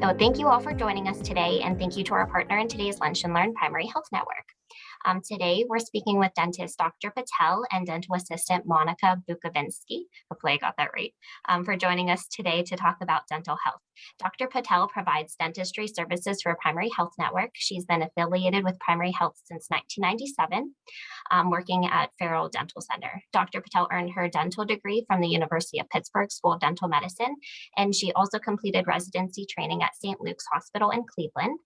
So thank you all for joining us today, and thank you to our partner in today's Lunch and Learn Primary Health Network. Today, we're speaking with dentist Dr. Patel and dental assistant Monica Bukovinsky, hopefully I got that right, for joining us today to talk about dental health. Dr. Patel provides dentistry services for Primary Health Network. She's been affiliated with Primary Health since 1997, working at Farrell Dental Center. Dr. Patel earned her dental degree from the University of Pittsburgh School of Dental Medicine, and she also completed residency training at St. Luke's Hospital in Cleveland.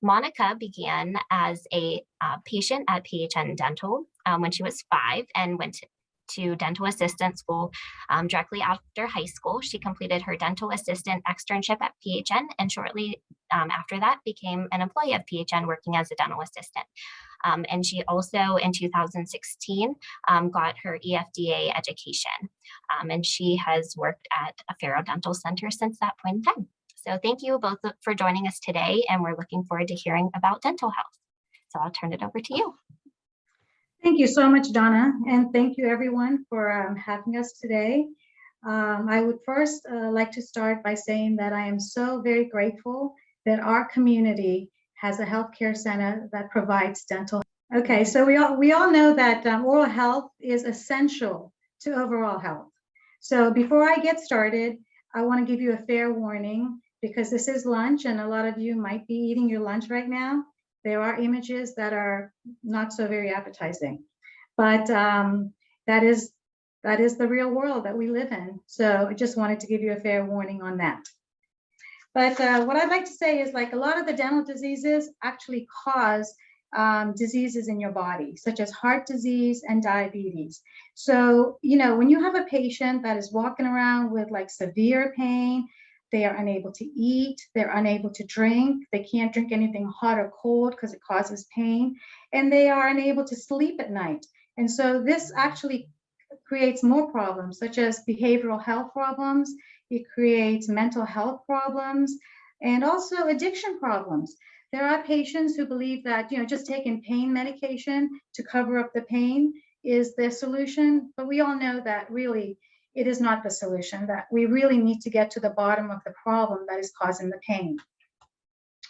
Monica began as a patient at PHN Dental when she was 5 and went to dental assistant school directly after high school. She completed her dental assistant externship at PHN and shortly after that became an employee of PHN working as a dental assistant. And she also in 2016 got her EFDA education. And she has worked at a Farrell Dental Center since that point in time. So thank you both for joining us today, and we're looking forward to hearing about dental health. So I'll turn it over to you. Thank you so much, Donna, and thank you everyone for having us today. I would first like to start by saying that I am so very grateful that our community has a healthcare center that provides dental. Okay, so we all know that oral health is essential to overall health. So before I get started, I want to give you a fair warning because this is lunch and a lot of you might be eating your lunch right now. There are images that are not so very appetizing, but that is the real world that we live in. So I just wanted to give you a fair warning on that. But what I'd like to say is, like, a lot of the dental diseases actually cause diseases in your body, such as heart disease and diabetes. So, you know, when you have a patient that is walking around with like severe pain, they are unable to eat, they're unable to drink, they can't drink anything hot or cold because it causes pain, and they are unable to sleep at night. And so this actually creates more problems, such as behavioral health problems. It creates mental health problems and also addiction problems. There are patients who believe that, you know, just taking pain medication to cover up the pain is the solution, but we all know that really it is not the solution, that we really need to get to the bottom of the problem that is causing the pain.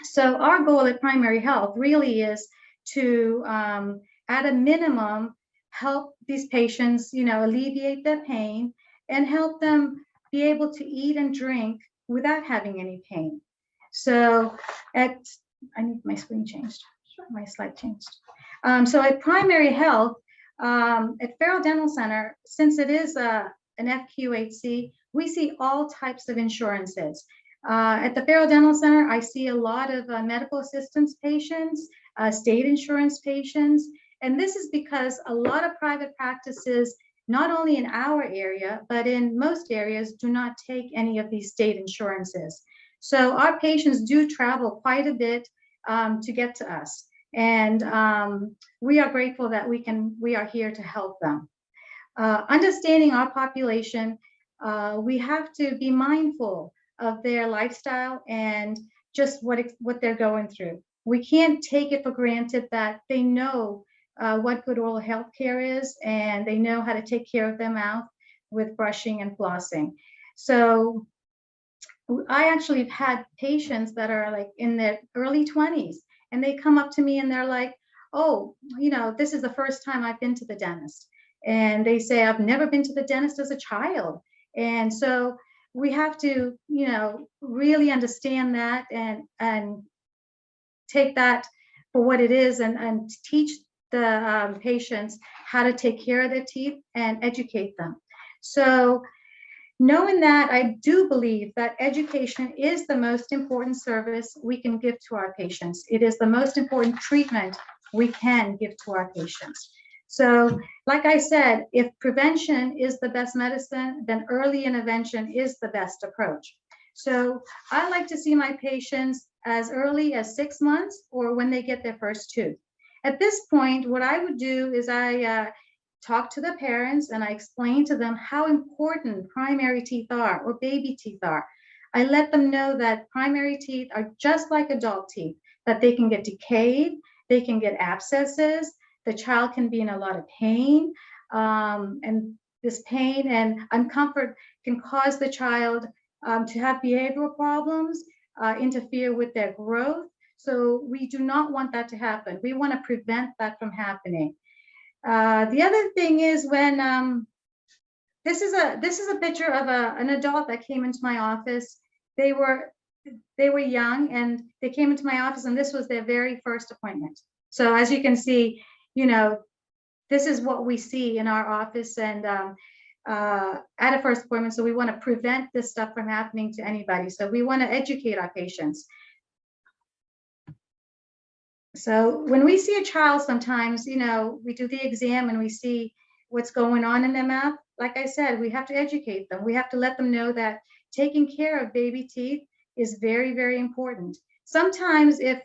So our goal at Primary Health really is to, at a minimum, help these patients, you know, alleviate their pain and help them be able to eat and drink without having any pain. So I need my screen changed, my slide changed. So at Primary Health, at Farrell Dental Center, since it is an FQHC, we see all types of insurances. At the Farrell Dental Center, I see a lot of medical assistance patients, state insurance patients, and this is because a lot of private practices, not only in our area, but in most areas, do not take any of these state insurances. So our patients do travel quite a bit to get to us. And we are grateful that we are here to help them. Understanding our population, we have to be mindful of their lifestyle and just what they're going through. We can't take it for granted that they know what good oral health care is, and they know how to take care of their mouth with brushing and flossing. So I actually have had patients that are like in their early 20s, and they come up to me and they're like, oh, you know, this is the first time I've been to the dentist. And they say, I've never been to the dentist as a child. And so we have to, you know, really understand that and take that for what it is and teach the patients how to take care of their teeth and educate them. So knowing that, I do believe that education is the most important service we can give to our patients. It is the most important treatment we can give to our patients. So like I said, if prevention is the best medicine, then early intervention is the best approach. So I like to see my patients as early as 6 months or when they get their first tooth. At this point, what I would do is I talk to the parents and I explain to them how important primary teeth are or baby teeth are. I let them know that primary teeth are just like adult teeth, that they can get decayed, they can get abscesses, the child can be in a lot of pain, and this pain and uncomfort can cause the child to have behavioral problems, interfere with their growth. So we do not want that to happen. We want to prevent that from happening. The other thing is when this is a picture of an adult that came into my office. They were young and they came into my office, and this was their very first appointment. So as you can see, this is what we see in our office and at a first appointment. So we want to prevent this stuff from happening to anybody. So we want to educate our patients. So when we see a child, sometimes, we do the exam and we see what's going on in their mouth. Like I said, we have to educate them. We have to let them know that taking care of baby teeth is very, very important. Sometimes if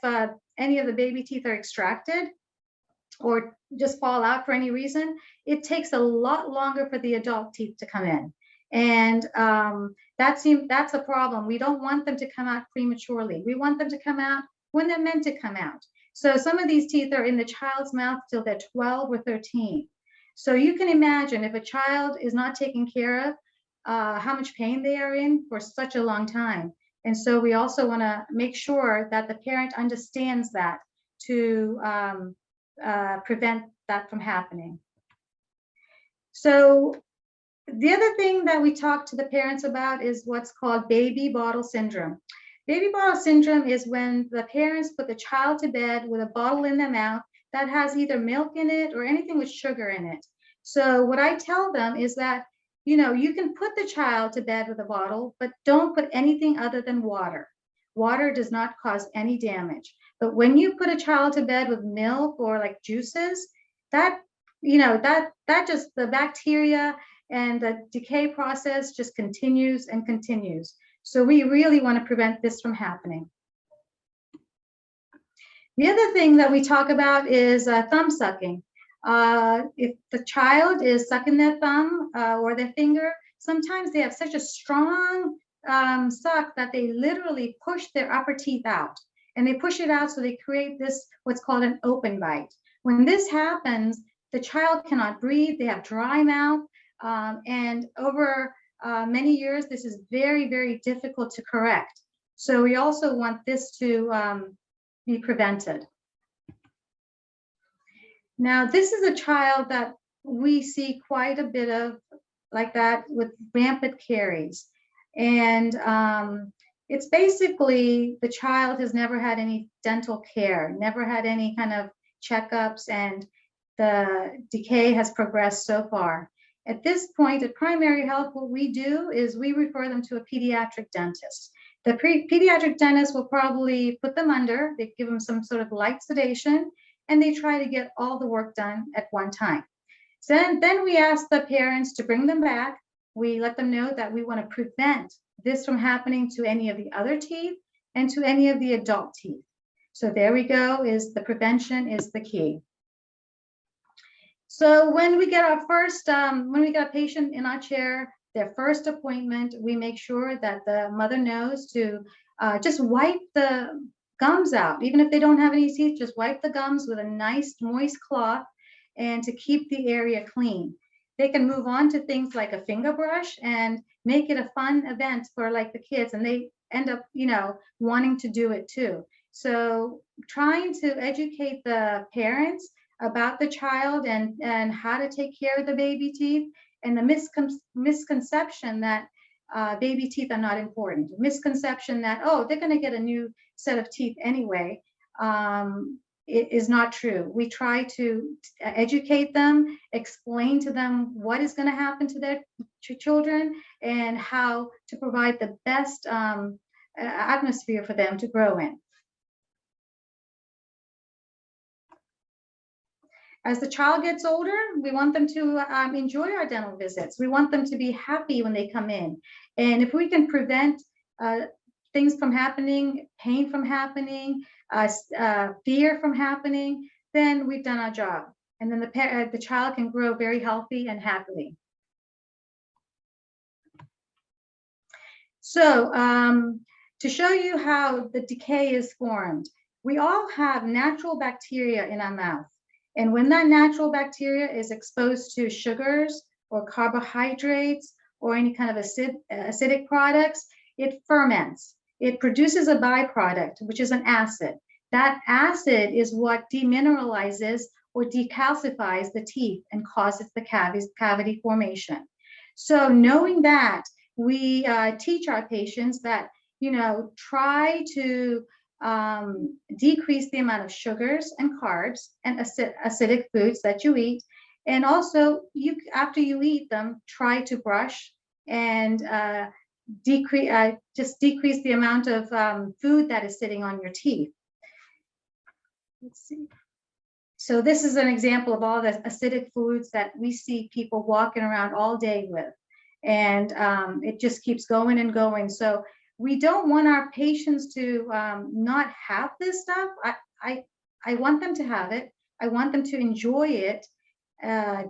any of the baby teeth are extracted or just fall out for any reason, it takes a lot longer for the adult teeth to come in. And that's a problem. We don't want them to come out prematurely. We want them to come out when they're meant to come out. So some of these teeth are in the child's mouth till they're 12 or 13. So you can imagine if a child is not taken care of, how much pain they are in for such a long time. And so we also want to make sure that the parent understands that to prevent that from happening. So the other thing that we talk to the parents about is what's called baby bottle syndrome. Baby bottle syndrome is when the parents put the child to bed with a bottle in their mouth that has either milk in it or anything with sugar in it. So what I tell them is that, you can put the child to bed with a bottle, but don't put anything other than water. Water does not cause any damage. But when you put a child to bed with milk or like juices, that just the bacteria and the decay process just continues and continues. So we really want to prevent this from happening. The other thing that we talk about is thumb sucking. If the child is sucking their thumb or their finger, sometimes they have such a strong suck that they literally push their upper teeth out. And they push it out so they create this, what's called an open bite. When this happens, the child cannot breathe, they have dry mouth, and over many years, this is very, very difficult to correct. So we also want this to be prevented. Now, this is a child that we see quite a bit of like that with rampant caries. And it's basically the child has never had any dental care, never had any kind of checkups, and the decay has progressed so far. At this point, at primary health, what we do is we refer them to a pediatric dentist. The pediatric dentist will probably put them under, they give them some sort of light sedation, and they try to get all the work done at one time. So then we ask the parents to bring them back. We let them know that we want to prevent this from happening to any of the other teeth and to any of the adult teeth. So there we go, is the prevention is the key. So when we get our first, when we get a patient in our chair, their first appointment, we make sure that the mother knows to just wipe the gums out. Even if they don't have any teeth, just wipe the gums with a nice moist cloth and to keep the area clean. They can move on to things like a finger brush and make it a fun event for like the kids, and they end up, wanting to do it too. So trying to educate the parents about the child and how to take care of the baby teeth, and the misconception that baby teeth are not important. Misconception that, oh, they're going to get a new set of teeth anyway. It is not true. We try to educate them, explain to them what is going to happen to their children and how to provide the best atmosphere for them to grow in. As the child gets older, we want them to enjoy our dental visits. We want them to be happy when they come in. And if we can prevent things from happening, pain from happening, fear from happening, then we've done our job. And then the child can grow very healthy and happily. So to show you how the decay is formed, we all have natural bacteria in our mouth. And when that natural bacteria is exposed to sugars or carbohydrates or any kind of acidic products, it ferments. it produces a byproduct, which is an acid. That acid is what demineralizes or decalcifies the teeth and causes the cavity formation. So knowing that, we teach our patients that, try to decrease the amount of sugars and carbs and acidic foods that you eat. And also, after you eat them, try to brush and just decrease the amount of food that is sitting on your teeth. Let's see. So this is an example of all the acidic foods that we see people walking around all day with. And it just keeps going and going. So we don't want our patients to not have this stuff. I want them to have it. I want them to enjoy it.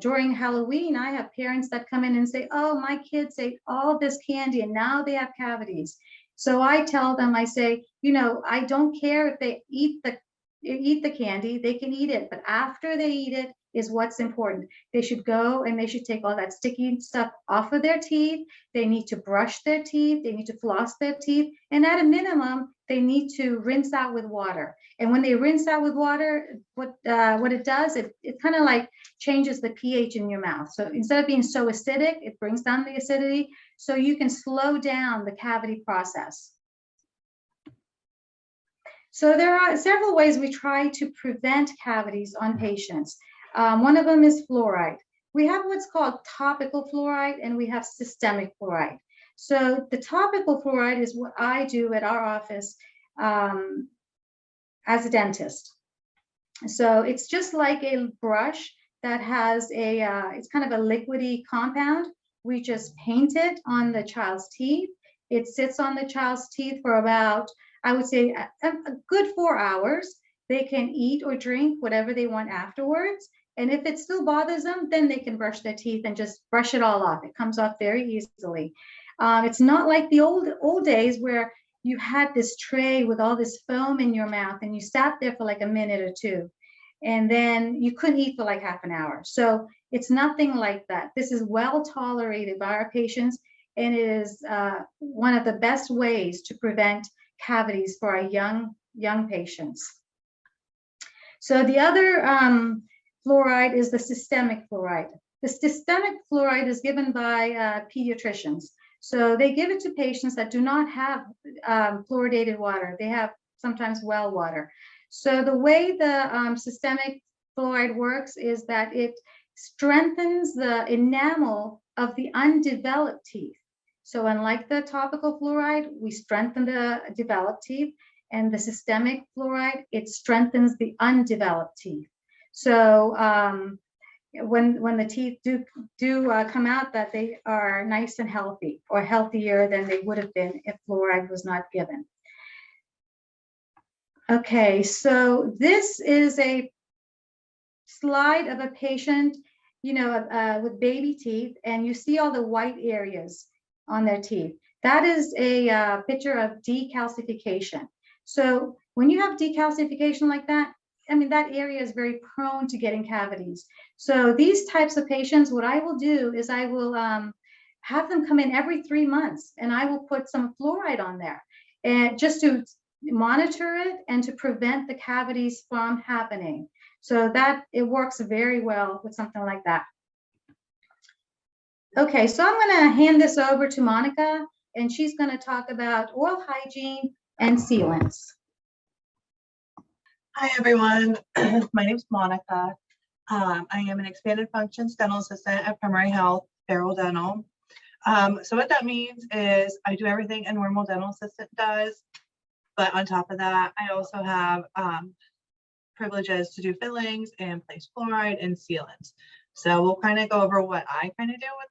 During Halloween, I have parents that come in and say, oh, my kids ate all this candy and now they have cavities. So I tell them, I say, I don't care if they eat the candy, they can eat it, but after they eat it is what's important. They should go and they should take all that sticky stuff off of their teeth. They need to brush their teeth. They need to floss their teeth. And at a minimum, they need to rinse out with water. And when they rinse out with water, what it does, it kind of like changes the pH in your mouth. So instead of being so acidic, it brings down the acidity so you can slow down the cavity process. So there are several ways we try to prevent cavities on patients. One of them is fluoride. We have what's called topical fluoride and we have systemic fluoride. So the topical fluoride is what I do at our office as a dentist. So it's just like a brush that has it's kind of a liquidy compound. We just paint it on the child's teeth. It sits on the child's teeth for about, I would say, a good 4 hours. They can eat or drink whatever they want afterwards. And if it still bothers them, then they can brush their teeth and just brush it all off. It comes off very easily. It's not like the old days where you had this tray with all this foam in your mouth and you sat there for like a minute or two. And then you couldn't eat for like half an hour. So it's nothing like that. This is well tolerated by our patients. And it is one of the best ways to prevent cavities for our young patients. So the other fluoride is the systemic fluoride. The systemic fluoride is given by pediatricians. So they give it to patients that do not have fluoridated water. They have sometimes well water. So the way the systemic fluoride works is that it strengthens the enamel of the undeveloped teeth. So unlike the topical fluoride, we strengthen the developed teeth, and the systemic fluoride, it strengthens the undeveloped teeth. So when the teeth do come out, that they are nice and healthy, or healthier than they would have been if fluoride was not given. Okay, so this is a slide of a patient, with baby teeth, and you see all the white areas on their teeth. That is a picture of decalcification. So when you have decalcification like that, that area is very prone to getting cavities. So these types of patients, what I will do is I will have them come in every 3 months, and I will put some fluoride on there, and just to monitor it and to prevent the cavities from happening. So that it works very well with something like that. Okay, so I'm going to hand this over to Monica, and she's going to talk about oral hygiene and sealants. Hi, everyone. My name is Monica. I am an expanded functions dental assistant at Primary Health, Feral Dental. So what that means is I do everything a normal dental assistant does, but on top of that, I also have privileges to do fillings and place fluoride and sealants. So we'll kind of go over what I kind of do with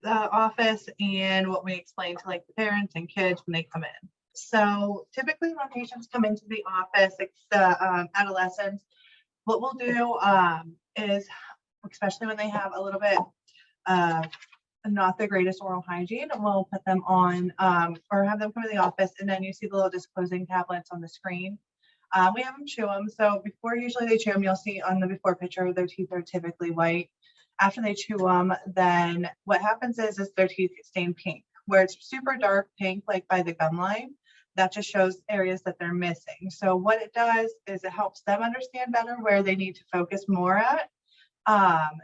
the office and what we explain to like the parents and kids when they come in. So typically when patients come into the office, it's the adolescents, what we'll do is, especially when they have a little bit not the greatest oral hygiene, we'll put them on or have them come to the office, and then you see the little disclosing tablets on the screen. We have them chew them. So before usually they chew them, you'll see on the before picture, their teeth are typically white. After they chew them, then what happens is their teeth get stained pink, where it's super dark pink, like by the gum line. that just shows areas that they're missing. So what it does is it helps them understand better where they need to focus more at.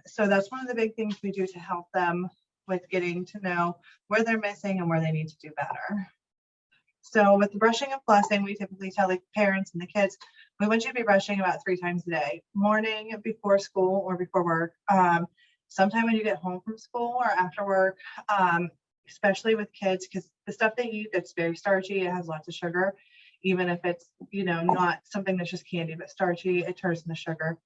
So that's one of the big things we do to help them with getting to know where they're missing and where they need to do better. So with the brushing and flossing, we typically tell the parents and the kids, we want you to be brushing about 3 times a day, morning, before school, or before work. Sometime when you get home from school or after work, especially with kids, because the stuff they eat that's very starchy, it has lots of sugar. Even if it's, you know, not something that's just candy, but starchy, it turns into sugar.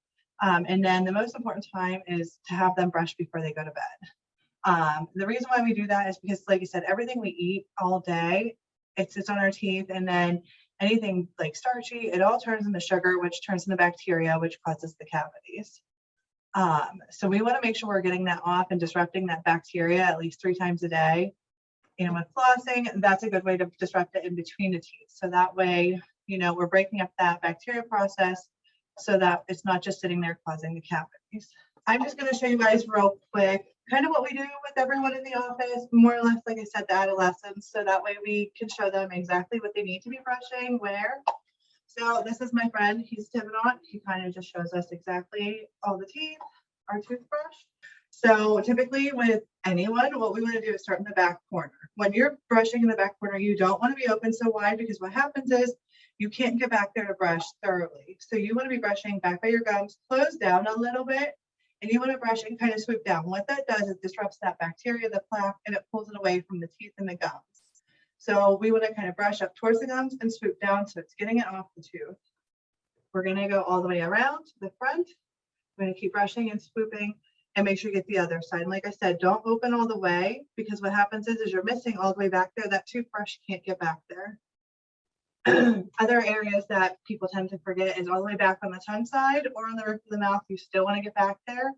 And then the most important time is to have them brush before they go to bed. The reason why we do that is because, like I said, everything we eat all day, it sits on our teeth, and then anything like starchy, it all turns into sugar, which turns into bacteria, which causes the cavities. So we want to make sure we're getting that off and disrupting that bacteria at least 3 times a day. And with flossing, that's a good way to disrupt it in between the teeth. So that way, you know, we're breaking up that bacteria process so that it's not just sitting there causing the cavities. I'm just going to show you guys real quick kind of what we do with everyone in the office, more or less, like I said, the adolescents. So that way we can show them exactly what they need to be brushing, where. So this is my friend, he's Timonot. He kind of just shows us exactly all the teeth, our toothbrush. So typically with anyone, what we want to do is start in the back corner. When you're brushing in the back corner, you don't want to be open so wide, because what happens is you can't get back there to brush thoroughly. So you want to be brushing back by your gums, close down a little bit, and you want to brush and kind of swoop down. What that does is disrupts that bacteria, the plaque, and it pulls it away from the teeth and the gums. So we want to kind of brush up towards the gums and swoop down so it's getting it off the tooth. We're going to go all the way around to the front. We're going to keep brushing and swooping and make sure you get the other side. And like I said, don't open all the way, because what happens is you're missing all the way back there. That toothbrush can't get back there. Other areas that people tend to forget is all the way back on the tongue side or on the roof of the mouth. You still want to get back there.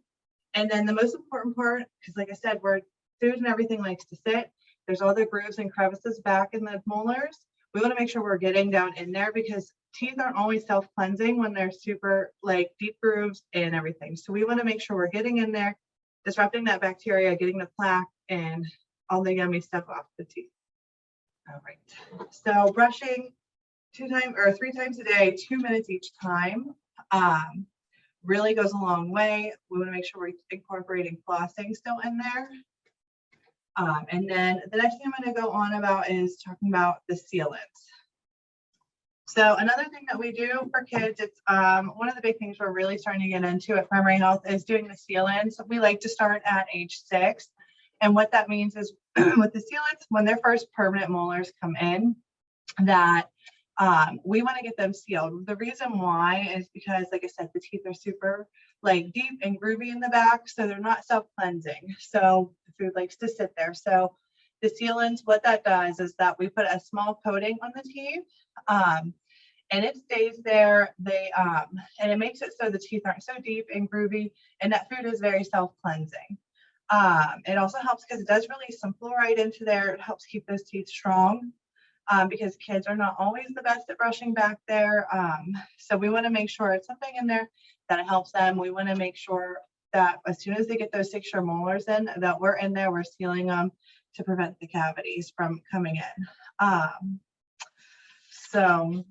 And then the most important part, because like I said, where food and everything likes to sit, there's all the grooves and crevices back in the molars. We want to make sure we're getting down in there, because teeth aren't always self-cleansing when they're super like deep grooves and everything. So we want to make sure we're getting in there, disrupting that bacteria, getting the plaque and all the yummy stuff off the teeth. All right. So brushing 3 times a day, 2 minutes each time, really goes a long way. We want to make sure we're incorporating flossing still in there. And then the next thing I'm going to go on about is talking about the sealants. So another thing that we do for kids, it's one of the big things we're really starting to get into at Primary Health is doing the sealants. We like to start at age 6. And what that means is with the sealants, when their first permanent molars come in, that we want to get them sealed. The reason why is because, like I said, the teeth are super like deep and groovy in the back, so they're not self-cleansing. So the food likes to sit there. So the sealants, what that does is that we put a small coating on the teeth, and it stays there. And it makes it so the teeth aren't so deep and groovy, and that food is very self-cleansing. It also helps because it does release some fluoride into there. It helps keep those teeth strong. Because kids are not always the best at brushing back there. So we want to make sure it's something in there that helps them. We want to make sure that as soon as they get those 6-year molars in, that we're in there, we're sealing them to prevent the cavities from coming in. So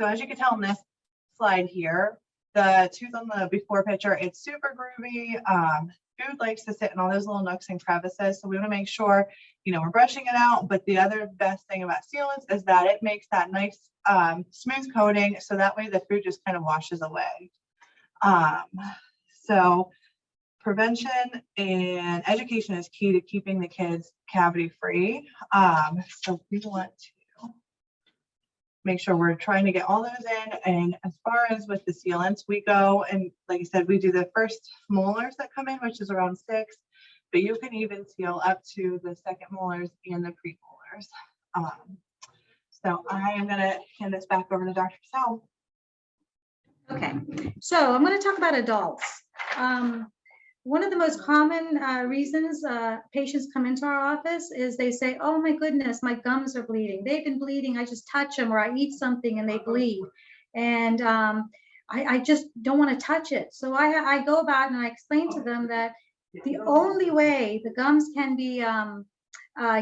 as you can tell in this slide here, the tooth on the before picture, it's super groovy. Food likes to sit in all those little nooks and crevices. So we want to make sure, you know, we're brushing it out. But the other best thing about sealants is that it makes that nice smooth coating. So that way the food just kind of washes away. So prevention and education is key to keeping the kids cavity free. So we want to make sure we're trying to get all those in. And as far as with the sealants, we go and, like I said, we do the first molars that come in, which is around 6, but you can even seal up to the second molars and the premolars. So I am going to hand this back over to Dr. Patel. Okay, so I'm going to talk about adults. One of the most common reasons patients come into our office is they say, oh my goodness, my gums are bleeding. They've been bleeding. I just touch them or I eat something and they bleed. And I just don't want to touch it. So I go about and I explain to them that the only way the gums can be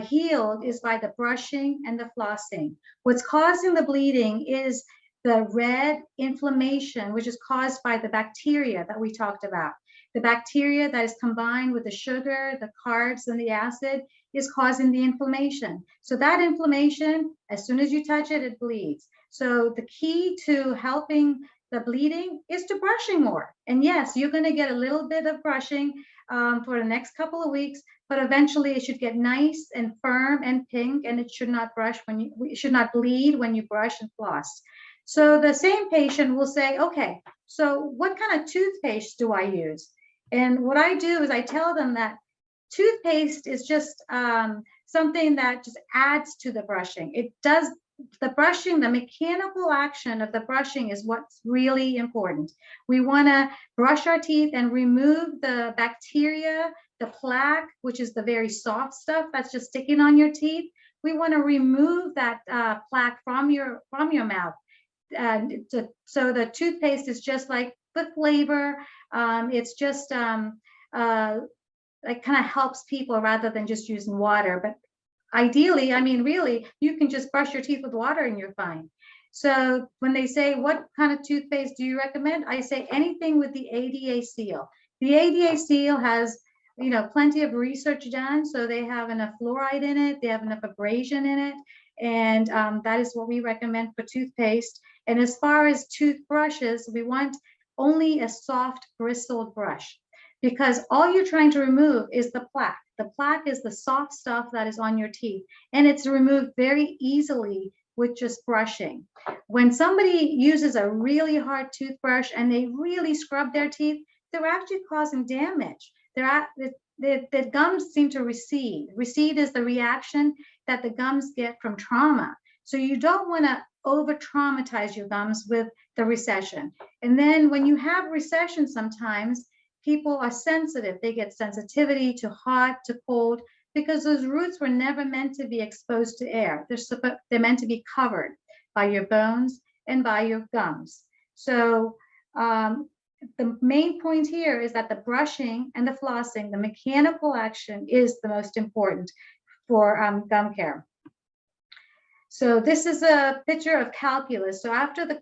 healed is by the brushing and the flossing. What's causing the bleeding is the red inflammation, which is caused by the bacteria that we talked about. The bacteria that is combined with the sugar, the carbs, and the acid is causing the inflammation. So that inflammation, as soon as you touch it, it bleeds. So the key to helping the bleeding is to brushing more. And yes, you're going to get a little bit of brushing for the next couple of weeks, but eventually it should get nice and firm and pink, and it should not it should not bleed when you brush and floss. So the same patient will say, okay, so what kind of toothpaste do I use? And what I do is I tell them that toothpaste is just something that just adds to the brushing. It does the brushing, the mechanical action of the brushing is what's really important. We want to brush our teeth and remove the bacteria, the plaque, which is the very soft stuff that's just sticking on your teeth. We want to remove that plaque from your mouth. So the toothpaste is just like the flavor. It's just it kind of helps people rather than just using water. But ideally, I mean, really, you can just brush your teeth with water and you're fine. So when they say, what kind of toothpaste do you recommend? I say anything with the ADA seal. The ADA seal has, you know, plenty of research done. So they have enough fluoride in it. They have enough abrasion in it. And that is what we recommend for toothpaste. And as far as toothbrushes, we want only a soft bristled brush, because all you're trying to remove is the plaque. The plaque is the soft stuff that is on your teeth, and it's removed very easily with just brushing. When somebody uses a really hard toothbrush and they really scrub their teeth, they're actually causing damage. The gums seem to recede. Recede is the reaction that the gums get from trauma. So you don't want to over-traumatize your gums with the recession. And then when you have recession, sometimes people are sensitive. They get sensitivity to hot, to cold, because those roots were never meant to be exposed to air. They're meant to be covered by your bones and by your gums. So the main point here is that the brushing and the flossing, the mechanical action, is the most important for gum care. So this is a picture of calculus. So after the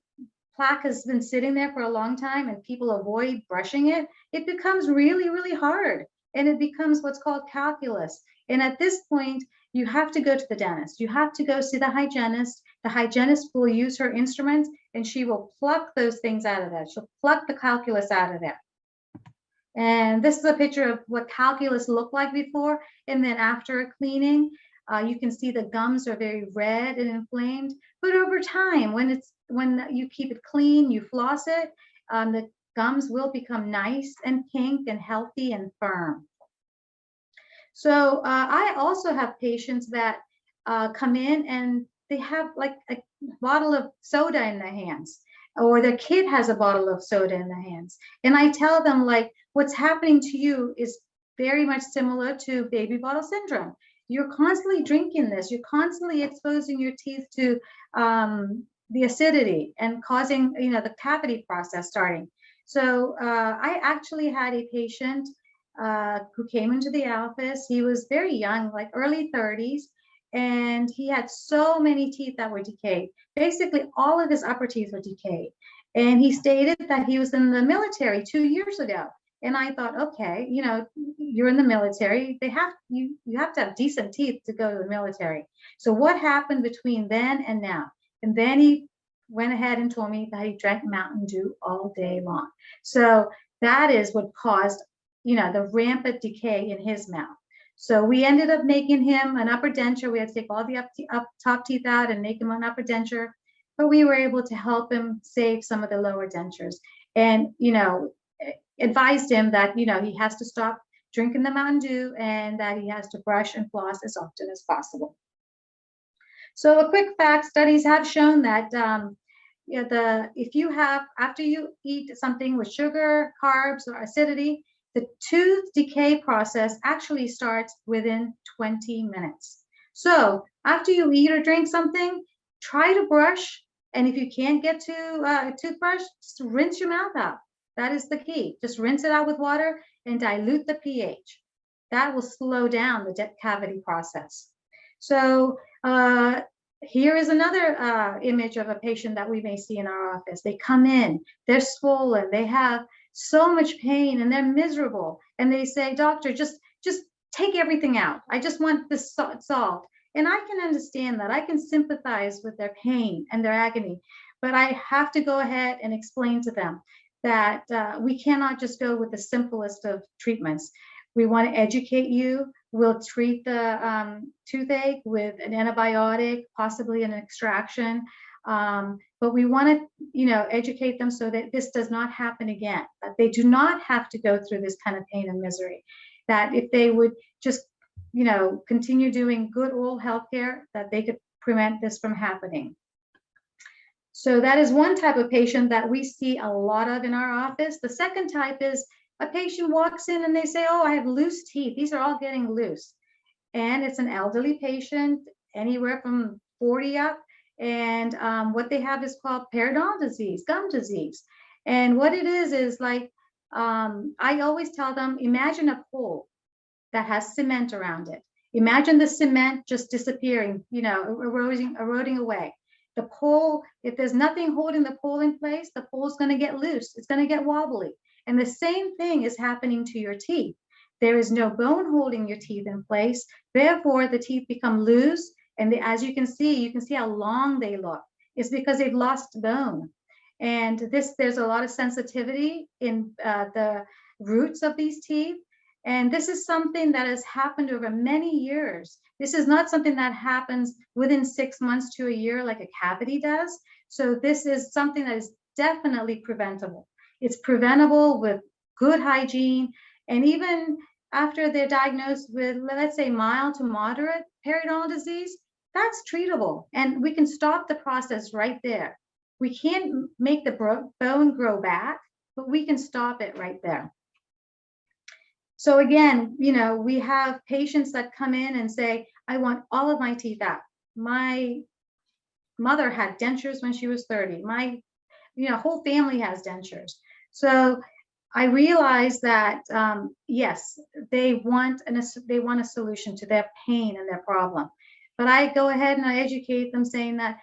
plaque has been sitting there for a long time and people avoid brushing it, it becomes really, really hard. And it becomes what's called calculus. And at this point, you have to go to the dentist. You have to go see the hygienist. The hygienist will use her instruments and she will pluck those things out of there. She'll pluck the calculus out of there. And this is a picture of what calculus looked like before and then after cleaning. You can see the gums are very red and inflamed, but over time, when you keep it clean, you floss it, the gums will become nice and pink and healthy and firm. So I also have patients that come in and they have like a bottle of soda in their hands, or their kid has a bottle of soda in their hands. And I tell them, like, what's happening to you is very much similar to baby bottle syndrome. You're constantly drinking this. You're constantly exposing your teeth to the acidity and causing, you know, the cavity process starting. So I actually had a patient who came into the office. He was very young, like early 30s, and he had so many teeth that were decayed. Basically, all of his upper teeth were decayed. And he stated that he was in the military 2 years ago. And I thought, okay, you know, you're in the military. You have to have decent teeth to go to the military. So what happened between then and now? And then he went ahead and told me that he drank Mountain Dew all day long. So that is what caused, you know, the rampant decay in his mouth. So we ended up making him an upper denture. We had to take all the top teeth out and make him an upper denture, but we were able to help him save some of the lower dentures. And, you know, advised him that, you know, he has to stop drinking the Mountain Dew and that he has to brush and floss as often as possible. So a quick fact, studies have shown that you know, if you have, after you eat something with sugar, carbs, or acidity, the tooth decay process actually starts within 20 minutes. So after you eat or drink something, try to brush. And if you can't get to a toothbrush, just rinse your mouth out. That is the key. Just rinse it out with water and dilute the pH. that will slow down the cavity process. So here is another image of a patient that we may see in our office. They come in, they're swollen, they have so much pain and they're miserable. And they say, doctor, just take everything out. I just want this solved. And I can understand that. I can sympathize with their pain and their agony, but I have to go ahead and explain to them that we cannot just go with the simplest of treatments. We want to educate you. We'll treat the toothache with an antibiotic, possibly an extraction. But we want to, educate them so that this does not happen again, that they do not have to go through this kind of pain and misery, that if they would just, continue doing good oral health care, that they could prevent this from happening. So that is one type of patient that we see a lot of in our office. The second type is a patient walks in and they say, oh, I have loose teeth. These are all getting loose. And it's an elderly patient, anywhere from 40 up. And what they have is called periodontal disease, gum disease. And what it is like, I always tell them, imagine a pole that has cement around it. Imagine the cement just disappearing, eroding away. The pole, if there's nothing holding the pole in place, the pole's going to get loose. It's going to get wobbly. And the same thing is happening to your teeth. There is no bone holding your teeth in place. Therefore, the teeth become loose. And as you can see how long they look. It's because they've lost bone. And there's a lot of sensitivity in the roots of these teeth. And this is something that has happened over many years. This is not something that happens within 6 months to a year like a cavity does. So this is something that is definitely preventable. It's preventable with good hygiene. And even after they're diagnosed with, let's say, mild to moderate periodontal disease, that's treatable. And we can stop the process right there. We can't make the bone grow back, but we can stop it right there. So again, we have patients that come in and say, I want all of my teeth out. My mother had dentures when she was 30. My whole family has dentures. So I realize that, yes, they want a solution to their pain and their problem. But I go ahead and I educate them saying that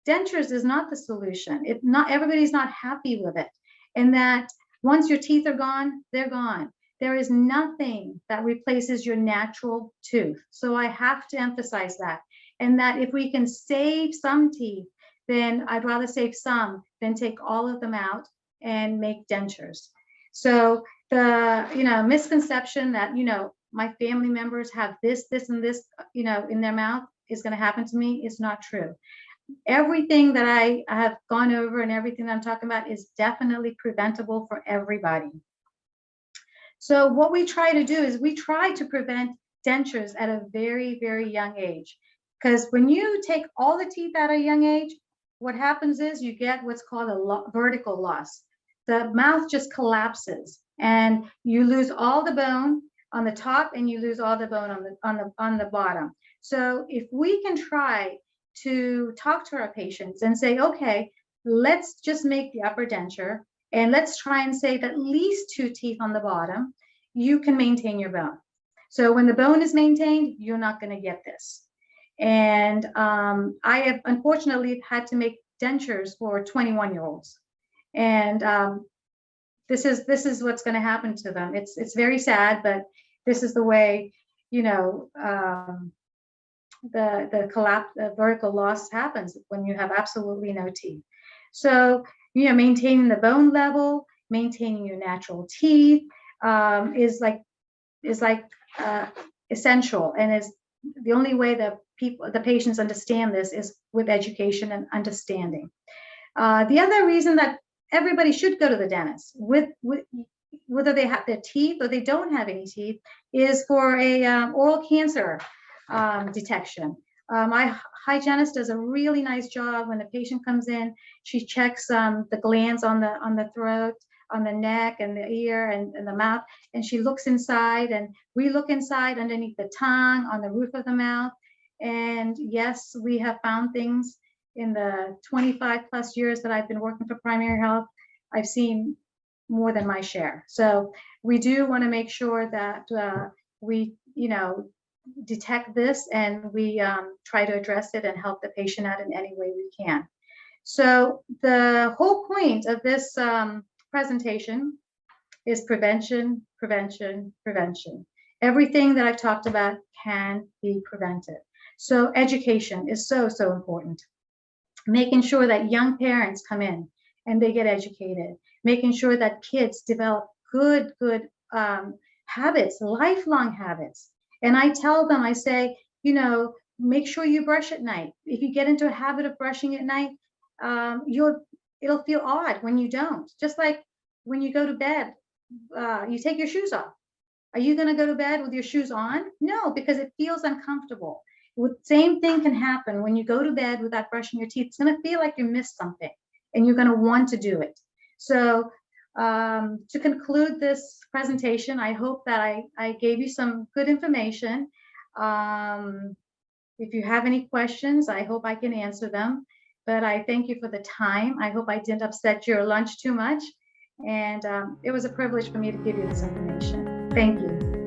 dentures is not the solution. Everybody's not happy with it. And that once your teeth are gone, they're gone. There is nothing that replaces your natural tooth. So I have to emphasize that. And that if we can save some teeth, then I'd rather save some than take all of them out and make dentures. So the misconception that, my family members have this, and this, in their mouth is going to happen to me is not true. Everything that I have gone over and everything that I'm talking about is definitely preventable for everybody. So what we try to do is we try to prevent dentures at a very, very young age. Because when you take all the teeth at a young age, what happens is you get what's called a vertical loss. The mouth just collapses and you lose all the bone on the top and you lose all the bone on the bottom. So if we can try to talk to our patients and say, okay, let's just make the upper denture and let's try and save at least 2 teeth on the bottom, you can maintain your bone. So when the bone is maintained, you're not going to get this. And I have unfortunately had to make dentures for 21-year-olds. And this is what's going to happen to them. It's very sad, but this is the way, the collapse, the vertical loss happens when you have absolutely no teeth. So, maintaining the bone level, maintaining your natural teeth is essential, and is the only way that the patients understand this is with education and understanding. The other reason that everybody should go to the dentist, whether they have their teeth or they don't have any teeth, is for a oral cancer detection. My hygienist does a really nice job when the patient comes in. She checks the glands on the throat, on the neck and the ear and the mouth, and she looks inside, and we look inside underneath the tongue, on the roof of the mouth. And yes, we have found things in the 25 plus years that I've been working for primary health. I've seen more than my share. So we do want to make sure that we, detect this and we try to address it and help the patient out in any way we can. So the whole point of this presentation is prevention, prevention, prevention. Everything that I've talked about can be prevented. So education is so, so important. Making sure that young parents come in and they get educated, making sure that kids develop good habits, lifelong habits. And I tell them, I say, make sure you brush at night. If you get into a habit of brushing at night, it'll feel odd when you don't. Just like when you go to bed, you take your shoes off. Are you going to go to bed with your shoes on? No, because it feels uncomfortable. Same thing can happen when you go to bed without brushing your teeth. It's going to feel like you missed something and you're going to want to do it. So to conclude this presentation, I hope that I gave you some good information. If you have any questions, I hope I can answer them. But I thank you for the time. I hope I didn't upset your lunch too much. And it was a privilege for me to give you this information. Thank you.